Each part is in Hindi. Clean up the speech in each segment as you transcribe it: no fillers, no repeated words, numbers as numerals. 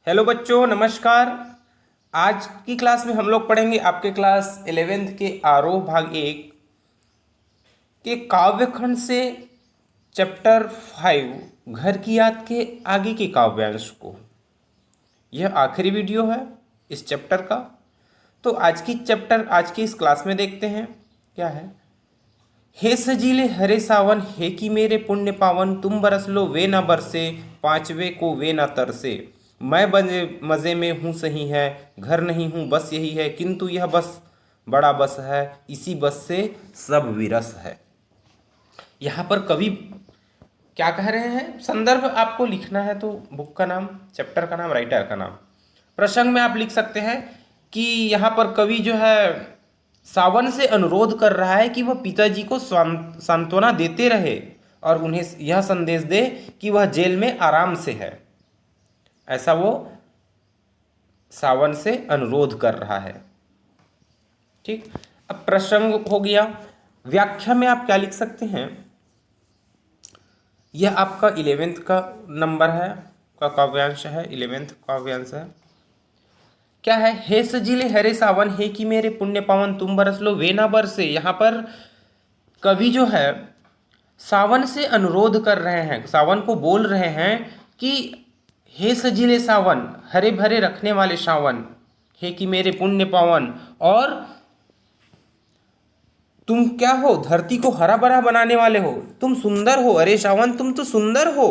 हेलो बच्चों, नमस्कार। आज की क्लास में हम लोग पढ़ेंगे आपके क्लास 11th के आरोह भाग 1 के काव्यखंड से चैप्टर 5 घर की याद के आगे के काव्यांश को। यह आखिरी वीडियो है इस चैप्टर का। तो आज की इस क्लास में देखते हैं क्या है। हे सजीले हरे सावन, हे कि मेरे पुण्य पावन, तुम बरस लो वे ना बरसे, पांचवे को वे ना तरसे। मैं मज़े में हूँ सही है, घर नहीं हूँ बस यही है, किंतु यह बस बड़ा बस है, इसी बस से सब विरस है। यहाँ पर कवि क्या कह रहे हैं, संदर्भ आपको लिखना है तो बुक का नाम, चैप्टर का नाम, राइटर का नाम, प्रसंग में आप लिख सकते हैं कि यहाँ पर कवि जो है सावन से अनुरोध कर रहा है कि वह पिताजी को सांत्वना देते रहे और उन्हें यह संदेश दे कि वह जेल में आराम से है। ऐसा वो सावन से अनुरोध कर रहा है। ठीक, अब प्रसंग हो गया। व्याख्या में आप क्या लिख सकते हैं, यह आपका 11th का नंबर है, का काव्यांश है, 11th काव्यांश है। क्या है, हे सजीले हरे सावन, हे कि मेरे पुण्य पावन, तुम बरस लो वे ना बरसे। यहाँ पर कवि जो है सावन से अनुरोध कर रहे हैं, सावन को बोल रहे हैं कि हे सजीले सावन, हरे भरे रखने वाले सावन, हे कि मेरे पुण्य पावन, और तुम क्या हो, धरती को हरा भरा बनाने वाले हो, तुम सुंदर हो। अरे सावन, तुम तो सुंदर हो,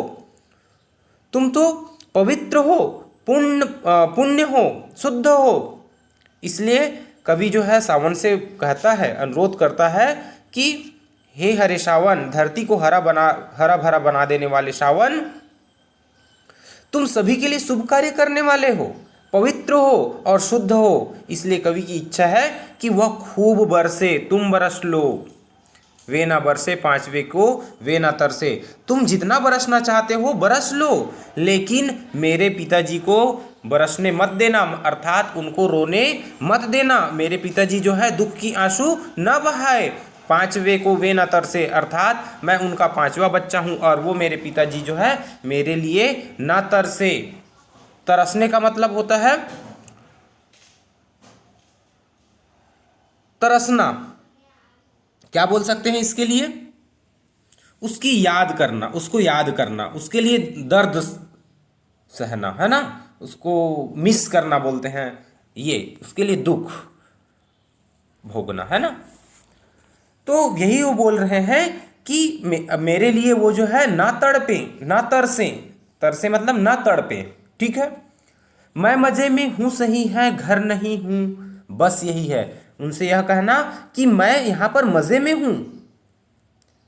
तुम तो पवित्र हो, पुण्य हो, शुद्ध हो। इसलिए कवि जो है सावन से कहता है, अनुरोध करता है कि हे हरे सावन, धरती को हरा भरा बना देने वाले सावन, तुम सभी के लिए शुभ कार्य करने वाले हो, पवित्र हो और शुद्ध हो। इसलिए कवि की इच्छा है कि वह खूब बरसे, तुम बरस लो वे ना बरसे, पांचवे को वे ना तरसे। तुम जितना बरसना चाहते हो बरस लो, लेकिन मेरे पिताजी को बरसने मत देना, अर्थात उनको रोने मत देना। मेरे पिताजी जो है दुख की आंसू न बहाए, पांचवे को वे ना तरसे, अर्थात मैं उनका पांचवा बच्चा हूं और वो मेरे पिताजी जो है मेरे लिए ना तरसे। तरसने का मतलब होता है तरसना। क्या बोल सकते हैं इसके लिए, उसकी याद करना, उसको याद करना, उसके लिए दर्द सहना, है ना, उसको मिस करना बोलते हैं, ये उसके लिए दुख भोगना, है ना। तो यही वो बोल रहे हैं कि मेरे लिए वो जो है ना तड़पे ना तरसे, तरसे मतलब ना तड़पे। ठीक है, मैं मजे में हूं सही है, घर नहीं हूं बस यही है। उनसे यह कहना कि मैं यहां पर मजे में हूं।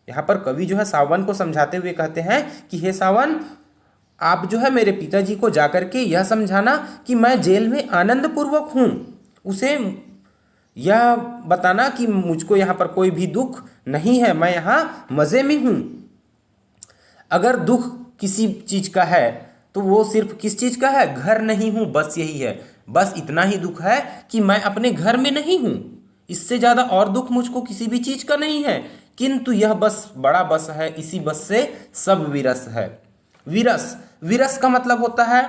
यहां पर कवि जो है सावन को समझाते हुए कहते हैं कि हे सावन, आप जो है मेरे पिताजी को जाकर के यह समझाना कि मैं जेल में आनंद पूर्वक हूं। उसे यह बताना कि मुझको यहाँ पर कोई भी दुख नहीं है, मैं यहाँ मज़े में हूँ। अगर दुख किसी चीज़ का है तो वो सिर्फ किस चीज़ का है, घर नहीं हूँ बस यही है। बस इतना ही दुख है कि मैं अपने घर में नहीं हूँ, इससे ज़्यादा और दुख मुझको किसी भी चीज़ का नहीं है, किंतु यह बस बड़ा बस है, इसी बस से सब विरस है। विरस, विरस का मतलब होता है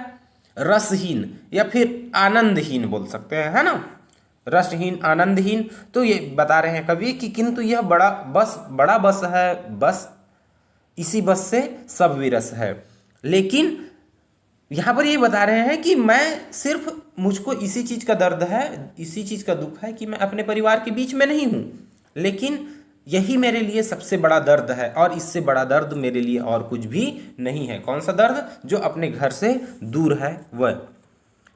रसहीन या फिर आनंदहीन बोल सकते हैं, है ना, रसहीन, आनंदहीन। तो ये बता रहे हैं कवि कि किंतु यह बड़ा बस है, बस इसी बस से सब विरस है। लेकिन यहाँ पर ये बता रहे हैं कि मैं सिर्फ, मुझको इसी चीज़ का दर्द है, इसी चीज़ का दुख है कि मैं अपने परिवार के बीच में नहीं हूँ, लेकिन यही मेरे लिए सबसे बड़ा दर्द है और इससे बड़ा दर्द मेरे लिए और कुछ भी नहीं है। कौन सा दर्द, जो अपने घर से दूर है वह,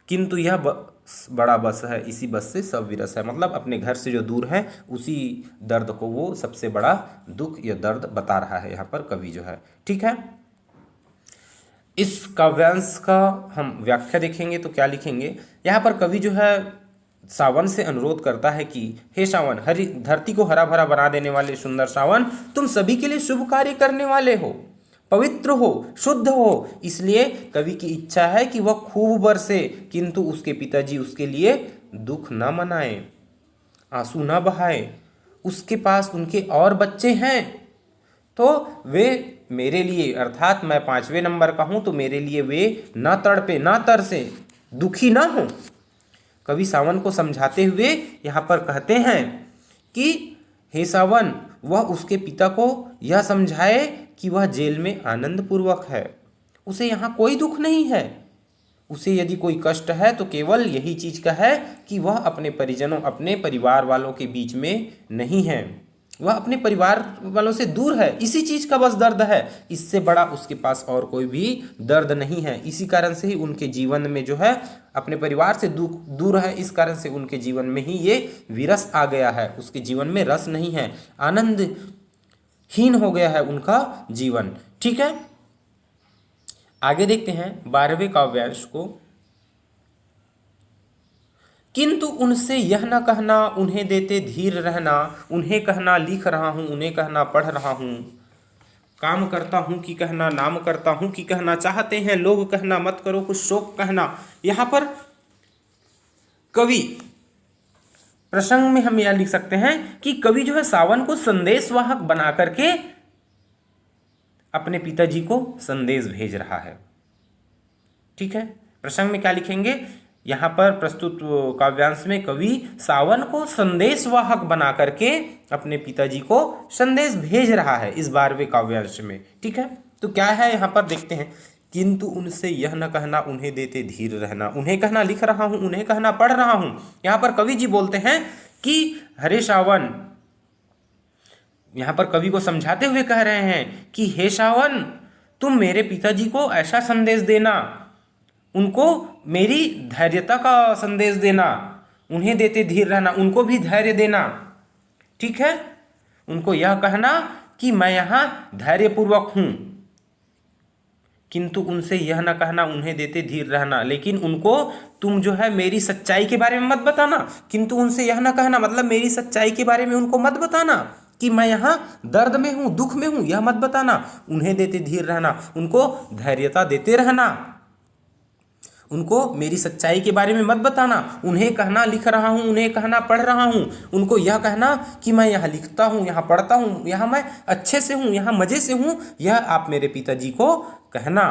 किंतु यह बड़ा बस है, इसी बस से सब विरस है। मतलब अपने घर से जो दूर है उसी दर्द को वो सबसे बड़ा दुख या दर्द बता रहा है यहाँ पर कवि जो है। ठीक है, इस काव्यांश का हम व्याख्या देखेंगे तो क्या लिखेंगे। यहाँ पर कवि जो है सावन से अनुरोध करता है कि हे सावन, हरी धरती को हरा भरा बना देने वाले सुंदर सावन, तुम सभी के लिए शुभ कार्य करने वाले हो, पवित्र हो, शुद्ध हो। इसलिए कवि की इच्छा है कि वह खूब बरसे, किंतु उसके पिताजी उसके लिए दुख न मनाए, आंसू न बहाए। उसके पास उनके और बच्चे हैं तो वे मेरे लिए, अर्थात मैं 5वें नंबर का हूं तो मेरे लिए वे ना तड़पे ना तरसे। दुखी ना हो। कवि सावन को समझाते हुए यहाँ पर कहते हैं कि हे सावन, वह उसके पिता को यह समझाए कि वह जेल में आनंद पूर्वक है, उसे यहाँ कोई दुख नहीं है। उसे यदि कोई कष्ट है तो केवल यही चीज़ का है कि वह अपने परिजनों, अपने परिवार वालों के बीच में नहीं है, वह अपने परिवार वालों से दूर है, इसी चीज़ का बस दर्द है। इससे बड़ा उसके पास और कोई भी दर्द नहीं है। इसी कारण से ही उनके जीवन में जो है अपने परिवार से दूर है, इस कारण से उनके जीवन में ही ये विरस आ गया है। उसके जीवन में रस नहीं है, आनंदहीन हो गया है उनका जीवन। ठीक है, आगे देखते हैं 12वें काव्यांश को। किंतु उनसे यह न कहना, उन्हें देते धीर रहना, उन्हें कहना लिख रहा हूं, उन्हें कहना पढ़ रहा हूं, काम करता हूं कि कहना, नाम करता हूं कि कहना, चाहते हैं लोग कहना, मत करो कुछ शोक कहना। यहां पर कवि प्रसंग में हम यह लिख सकते हैं कि कवि जो है सावन को संदेशवाहक बना करके अपने पिताजी को संदेश भेज रहा है। ठीक है, प्रसंग में क्या लिखेंगे, यहाँ पर प्रस्तुत काव्यांश में कवि सावन को संदेशवाहक बना करके अपने पिताजी को संदेश भेज रहा है इस 12वें काव्यांश में। ठीक है, तो क्या है यहाँ पर देखते हैं। किंतु उनसे यह न कहना, उन्हें देते धीर रहना, उन्हें कहना लिख रहा हूं, उन्हें कहना पढ़ रहा हूं। यहाँ पर कवि जी बोलते हैं कि हरे सावन, यहाँ पर कवि को समझाते हुए कह रहे हैं कि हे सावन, तुम मेरे पिताजी को ऐसा संदेश देना, उनको मेरी धैर्यता का संदेश देना, उन्हें देते धीर रहना, उनको भी धैर्य देना। ठीक है, उनको यह कहना कि मैं यहाँ धैर्यपूर्वक हूँ। किंतु उनसे यह ना कहना, उन्हें देते धीर रहना, लेकिन उनको तुम जो है मेरी सच्चाई के बारे में मत बताना। किंतु उनसे यह ना कहना मतलब मेरी सच्चाई के बारे में उनको मत बताना कि मैं यहाँ दर्द में हूँ, दुख में हूँ, यह मत बताना। उन्हें देते धीर रहना, उनको धैर्यता देते रहना, उनको मेरी सच्चाई के बारे में मत बताना। उन्हें कहना लिख रहा हूँ, उन्हें कहना पढ़ रहा हूँ, उनको यह कहना कि मैं यहाँ लिखता हूँ, यहाँ पढ़ता हूँ, यहाँ मैं अच्छे से हूँ, यहाँ मज़े से हूँ, यह आप मेरे पिताजी को कहना।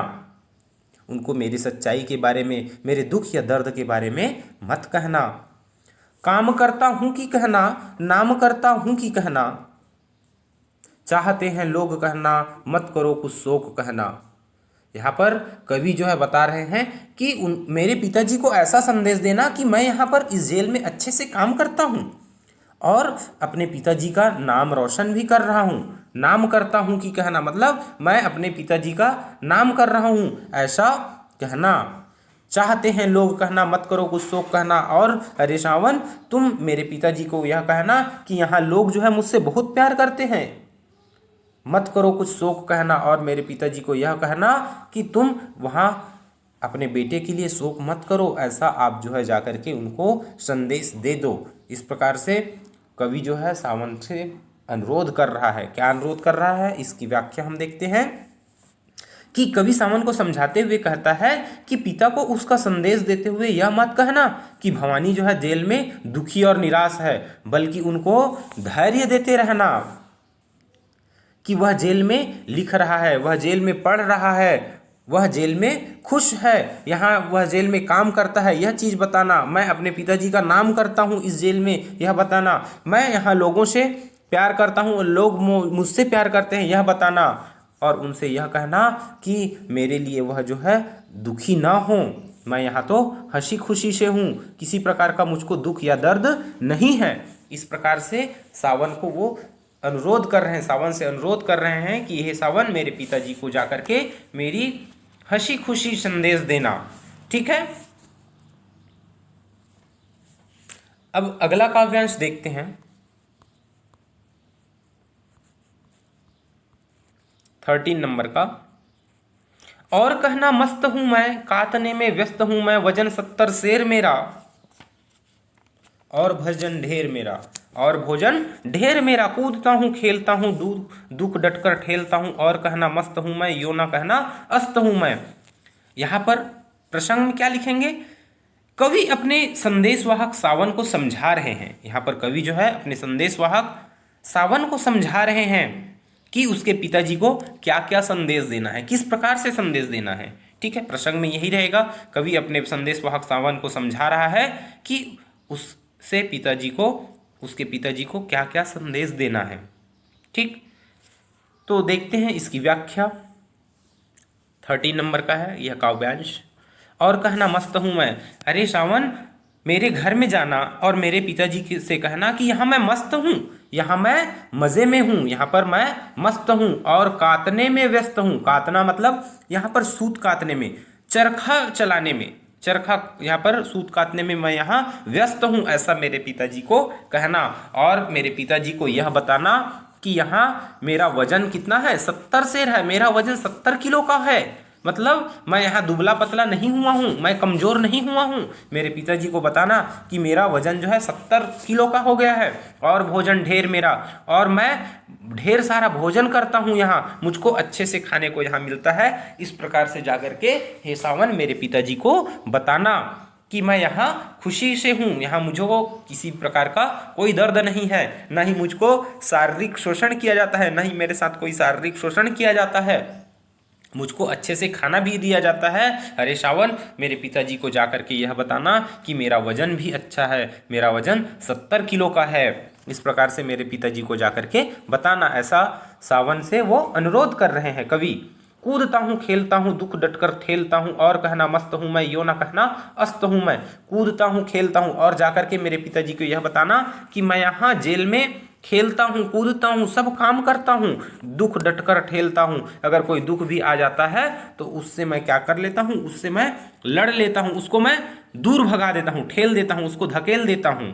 उनको मेरी सच्चाई के बारे में, मेरे दुख या दर्द के बारे में मत कहना। काम करता हूँ कि कहना, नाम करता हूँ कि कहना, चाहते हैं लोग कहना, मत करो कुछ शोक कहना। यहाँ पर कवि जो है बता रहे हैं कि मेरे पिताजी को ऐसा संदेश देना कि मैं यहाँ पर इस जेल में अच्छे से काम करता हूँ और अपने पिताजी का नाम रोशन भी कर रहा हूँ। नाम करता हूँ कि कहना मतलब मैं अपने पिताजी का नाम कर रहा हूँ, ऐसा कहना। चाहते हैं लोग कहना, मत करो कुछ शोक कहना। और अरे सावन, तुम मेरे पिताजी को यह कहना कि यहाँ लोग जो है मुझसे बहुत प्यार करते हैं, मत करो कुछ शोक कहना। और मेरे पिताजी को यह कहना कि तुम वहाँ अपने बेटे के लिए शोक मत करो, ऐसा आप जो है जाकर के उनको संदेश दे दो। इस प्रकार से कवि जो है सावन से अनुरोध कर रहा है। क्या अनुरोध कर रहा है, इसकी व्याख्या हम देखते हैं कि कवि सावन को समझाते हुए कहता है कि पिता को उसका संदेश देते हुए यह मत कहना कि भवानी जो है जेल में दुखी और निराश है, बल्कि उनको धैर्य देते रहना कि वह जेल में लिख रहा है, वह जेल में पढ़ रहा है, वह जेल में खुश है, यहाँ वह जेल में काम करता है, यह चीज़ बताना। मैं अपने पिताजी का नाम करता हूँ इस जेल में, यह बताना। मैं यहाँ लोगों से प्यार करता हूँ, लोग मुझसे प्यार करते हैं, यह बताना। और उनसे यह कहना कि मेरे लिए वह जो है दुखी ना हो, मैं यहाँ तो हंसी खुशी से हूँ, किसी प्रकार का मुझको दुख या दर्द नहीं है। इस प्रकार से सावन को वो अनुरोध कर रहे हैं, सावन से अनुरोध कर रहे हैं कि हे सावन, मेरे पिताजी को जाकर के मेरी हंसी खुशी संदेश देना। ठीक है, अब अगला काव्यांश देखते हैं। 13 नंबर का। और कहना मस्त हूं मैं, कातने में व्यस्त हूं मैं, वजन 70 शेर मेरा, और भजन ढेर मेरा, और भोजन ढेर मेरा, कूदता हूँ खेलता हूँ, दुख डटकर ठेलता हूँ। और कहना मस्त हूँ मैं, यो ना कहना अस्त हूँ मैं। यहाँ पर प्रसंग में क्या लिखेंगे, कवि अपने संदेशवाहक सावन को समझा रहे हैं। यहाँ पर कवि जो है अपने संदेशवाहक सावन को समझा रहे हैं कि उसके पिताजी को क्या क्या संदेश देना है, किस प्रकार से संदेश देना है। ठीक है, प्रसंग में यही रहेगा। कवि अपने संदेश वाहक सावन को समझा रहा है कि उसके पिताजी को क्या क्या संदेश देना है। ठीक, तो देखते हैं इसकी व्याख्या। 13 नंबर का है यह काव्यांश। और कहना मस्त हूँ मैं, अरे सावन मेरे घर में जाना और मेरे पिताजी से कहना कि यहाँ मैं मस्त हूँ, यहाँ मैं मज़े में हूँ, यहाँ पर मैं मस्त हूँ और कातने में व्यस्त हूँ। कातना मतलब यहाँ पर सूत कातने में, चरखा चलाने में, चरखा यहाँ पर सूत काटने में मैं यहाँ व्यस्त हूँ, ऐसा मेरे पिताजी को कहना। और मेरे पिताजी को यह बताना कि यहाँ मेरा वजन कितना है, 70 सेर है, मेरा वजन 70 किलो का है। मतलब मैं यहाँ दुबला पतला नहीं हुआ हूँ, मैं कमज़ोर नहीं हुआ हूँ। मेरे पिताजी को बताना कि मेरा वजन जो है 70 किलो का हो गया है और भोजन ढेर मेरा, और मैं ढेर सारा भोजन करता हूँ, यहाँ मुझको अच्छे से खाने को यहाँ मिलता है। इस प्रकार से जाकर के हे सावन मेरे पिताजी को बताना कि मैं यहाँ खुशी से हूँ, यहाँ मुझको किसी प्रकार का कोई दर्द नहीं है, न ही मुझको शारीरिक शोषण किया जाता है, न ही मेरे साथ कोई शारीरिक शोषण किया जाता है, मुझको अच्छे से खाना भी दिया जाता है। अरे सावन मेरे पिताजी को जाकर के यह बताना कि मेरा वजन भी अच्छा है, मेरा वजन 70 किलो का है। इस प्रकार से मेरे पिताजी को जाकर के बताना, ऐसा सावन से वो अनुरोध कर रहे हैं कवि। कूदता हूँ खेलता हूँ दुख डटकर ठेलता हूँ और कहना मस्त हूँ मैं, यो ना कहना अस्त हूँ मैं। कूदता हूँ खेलता हूँ और जाकर के मेरे पिताजी को यह बताना कि मैं यहाँ जेल में खेलता हूँ, कूदता हूँ, सब काम करता हूँ, दुख डटकर ठेलता हूँ। अगर कोई दुख भी आ जाता है तो उससे मैं क्या कर लेता हूँ, उससे मैं लड़ लेता हूँ, उसको मैं दूर भगा देता हूँ, ठेल देता हूँ, उसको धकेल देता हूँ।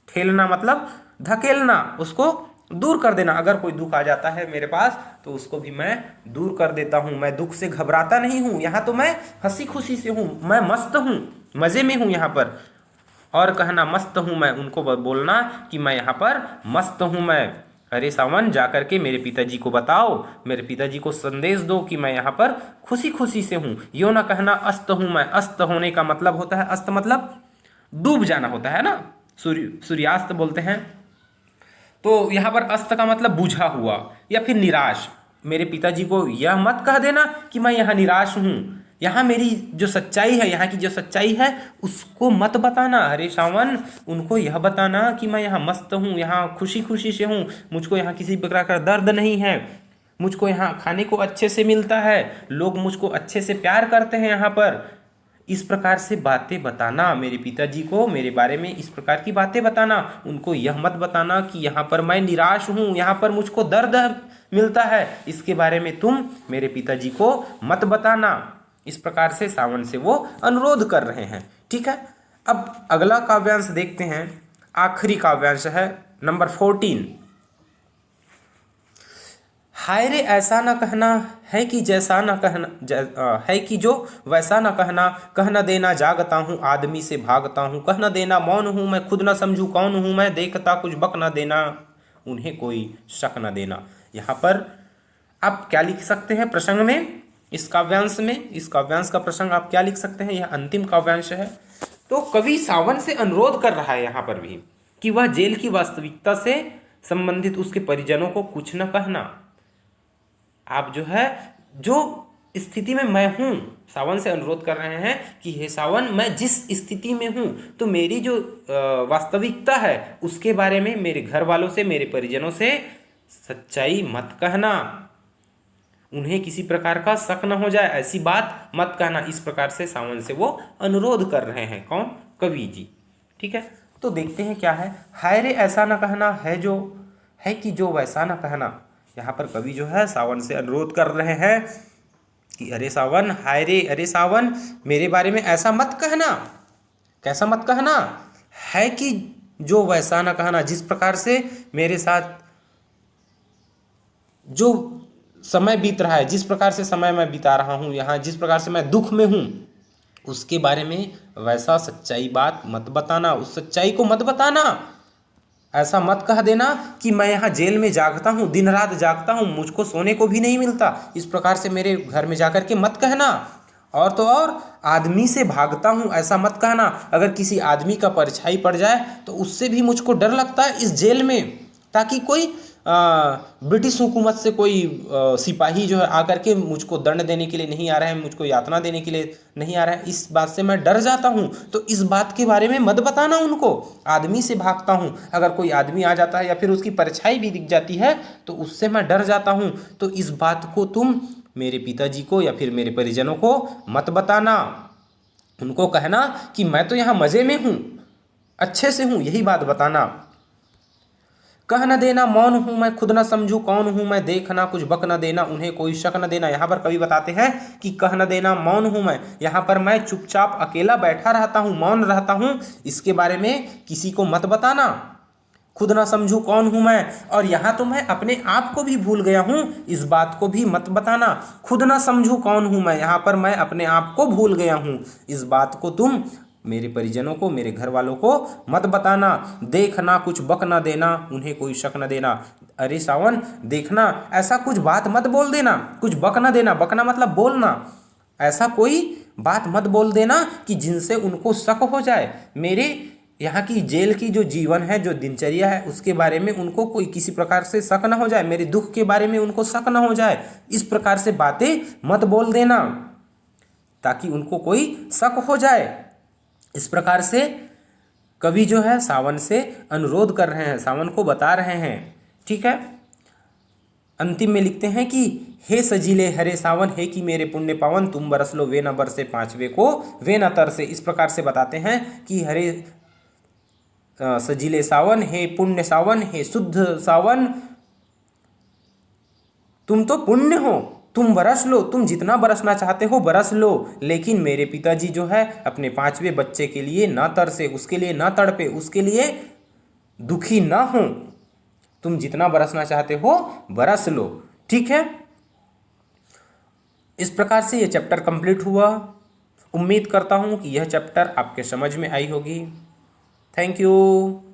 ठेलना मतलब धकेलना, उसको दूर कर देना। अगर कोई दुख आ जाता है मेरे पास तो उसको भी मैं दूर कर देता हूँ। मैं दुख से घबराता नहीं हूँ, यहाँ तो मैं हंसी खुशी से हूँ, मैं मस्त हूँ, मज़े में हूँ यहाँ पर। और कहना मस्त हूँ मैं, उनको बोलना कि मैं यहाँ पर मस्त हूँ मैं। अरे सावन जाकर के मेरे पिताजी को बताओ, मेरे पिताजी को संदेश दो कि मैं यहाँ पर खुशी खुशी से हूँ। यो ना कहना अस्त हूँ मैं। अस्त होने का मतलब होता है, अस्त मतलब डूब जाना होता है ना, सूर्यास्त बोलते हैं। तो यहाँ पर अस्त का मतलब बुझा हुआ या फिर निराश। मेरे पिताजी को यह मत कह देना कि मैं यहाँ निराश हूँ, यहाँ मेरी जो सच्चाई है, यहाँ की जो सच्चाई है उसको मत बताना। अरे सावन उनको यह बताना कि मैं यहाँ मस्त हूँ, यहाँ खुशी खुशी से हूँ, मुझको यहाँ किसी प्रकार का दर्द नहीं है, मुझको यहाँ खाने को अच्छे से मिलता है, लोग मुझको अच्छे से प्यार करते हैं यहाँ पर। इस प्रकार से बातें बताना मेरे पिताजी को, मेरे बारे में इस प्रकार की बातें बताना। उनको यह मत बताना कि यहाँ पर मैं निराश हूँ, यहाँ पर मुझको दर्द मिलता है, इसके बारे में तुम मेरे पिताजी को मत बताना। इस प्रकार से सावन से वो अनुरोध कर रहे हैं। ठीक है, अब अगला काव्यांश देखते हैं। आखिरी काव्यांश है नंबर 14। हाय रे ऐसा न कहना है कि जैसा न कहना है कि जो वैसा न कहना, कहना देना जागता हूँ आदमी से भागता हूँ, कहना देना मौन हूँ मैं खुद न समझूँ कौन हूँ मैं, देखता कुछ बक न देना उन्हें कोई शक न देना। यहाँ पर आप क्या लिख सकते हैं प्रसंग में, इस काव्यांश में, इस काव्यांश का प्रसंग आप क्या लिख सकते हैं। यह अंतिम काव्यांश है। तो कवि सावन से अनुरोध कर रहा है यहाँ पर भी कि वह जेल की वास्तविकता से संबंधित उसके परिजनों को कुछ न कहना। आप जो है, जो स्थिति में मैं हूँ, सावन से अनुरोध कर रहे हैं कि हे सावन मैं जिस स्थिति में हूँ तो मेरी जो वास्तविकता है उसके बारे में मेरे घर वालों से, मेरे परिजनों से सच्चाई मत कहना, उन्हें किसी प्रकार का शक न हो जाए, ऐसी बात मत कहना। इस प्रकार से सावन से वो अनुरोध कर रहे हैं। कौन? कवि जी। ठीक है, तो देखते हैं क्या है। हाय रे ऐसा न कहना है कि जो वैसा न कहना। यहाँ पर कवि जो है सावन से अनुरोध कर रहे हैं कि अरे सावन, हाय रे, अरे सावन मेरे बारे में ऐसा मत कहना। कैसा मत कहना है कि जो वैसा न कहना, जिस प्रकार से मेरे साथ जो समय बीत रहा है, जिस प्रकार से समय मैं बिता रहा हूँ यहाँ, जिस प्रकार से मैं दुख में हूँ, उसके बारे में वैसा सच्चाई बात मत बताना, उस सच्चाई को मत बताना। ऐसा मत कह देना कि मैं यहाँ जेल में जागता हूँ, दिन रात जागता हूँ, मुझको सोने को भी नहीं मिलता, इस प्रकार से मेरे घर में जाकर के मत कहना। और तो और आदमी से भागता हूँ, ऐसा मत कहना। अगर किसी आदमी का परछाई पड़ जाए तो उससे भी मुझको डर लगता है इस जेल में, ताकि कोई ब्रिटिश हुकूमत से कोई सिपाही जो है आकर के मुझको दंड देने के लिए नहीं आ रहा है, मुझको यातना देने के लिए नहीं आ रहा है, इस बात से मैं डर जाता हूँ। तो इस बात के बारे में मत बताना उनको। आदमी से भागता हूँ, अगर कोई आदमी आ जाता है या फिर उसकी परछाई भी दिख जाती है तो उससे मैं डर जाता हूँ। तो इस बात को तुम मेरे पिताजी को या फिर मेरे परिजनों को मत बताना। उनको कहना कि मैं तो यहाँ मज़े में हूँ, अच्छे से हूँ, यही बात बताना। कह न देना मौन हूँ मैं, खुद न समझूं कौन हूँ मैं, देख ना कुछ बक न देना, उन्हें कोई शक न देना। यहाँ पर कवि बताते हैं कि कह न देना मौन हूँ मैं, यहाँ पर मैं चुपचाप अकेला बैठा रहता हूँ, मौन रहता हूँ, इसके बारे में किसी को मत बताना। खुद ना समझूं कौन हूँ मैं, और यहाँ तो मैं अपने आप को भी भूल गया हूँ, इस बात को भी मत बताना। खुद ना समझूं कौन हूँ मैं, यहाँ पर मैं अपने आप को भूल गया हूँ, इस बात को तुम मेरे परिजनों को, मेरे घर वालों को मत बताना। देखना कुछ बक ना देना, उन्हें कोई शक न देना। अरे सावन देखना, ऐसा कुछ बात मत बोल देना, कुछ बक ना देना, बकना मतलब बोलना, ऐसा कोई बात मत बोल देना कि जिनसे उनको शक हो जाए। मेरे यहाँ की जेल की जो जीवन है, जो दिनचर्या है, उसके बारे में उनको कोई किसी प्रकार से शक ना हो जाए, मेरे दुख के बारे में उनको शक ना हो जाए, इस प्रकार से बातें मत बोल देना ताकि उनको कोई शक हो जाए। इस प्रकार से कवि जो है सावन से अनुरोध कर रहे हैं, सावन को बता रहे हैं। ठीक है, अंतिम में लिखते हैं कि हे सजीले हरे सावन, हे कि मेरे पुण्य पावन, तुम बरस लो वे न बरसे पांचवे को वे न तरसे। इस प्रकार से बताते हैं कि हरे सजीले सावन, हे पुण्य सावन, हे शुद्ध सावन, तुम तो पुण्य हो, तुम बरस लो, तुम जितना बरसना चाहते हो बरस लो, लेकिन मेरे पिताजी जो है अपने पांचवें बच्चे के लिए ना तरसे, उसके लिए ना तड़पे, उसके लिए दुखी ना हो। तुम जितना बरसना चाहते हो बरस लो। ठीक है, इस प्रकार से यह चैप्टर कंप्लीट हुआ। उम्मीद करता हूं कि यह चैप्टर आपके समझ में आई होगी। Thank you.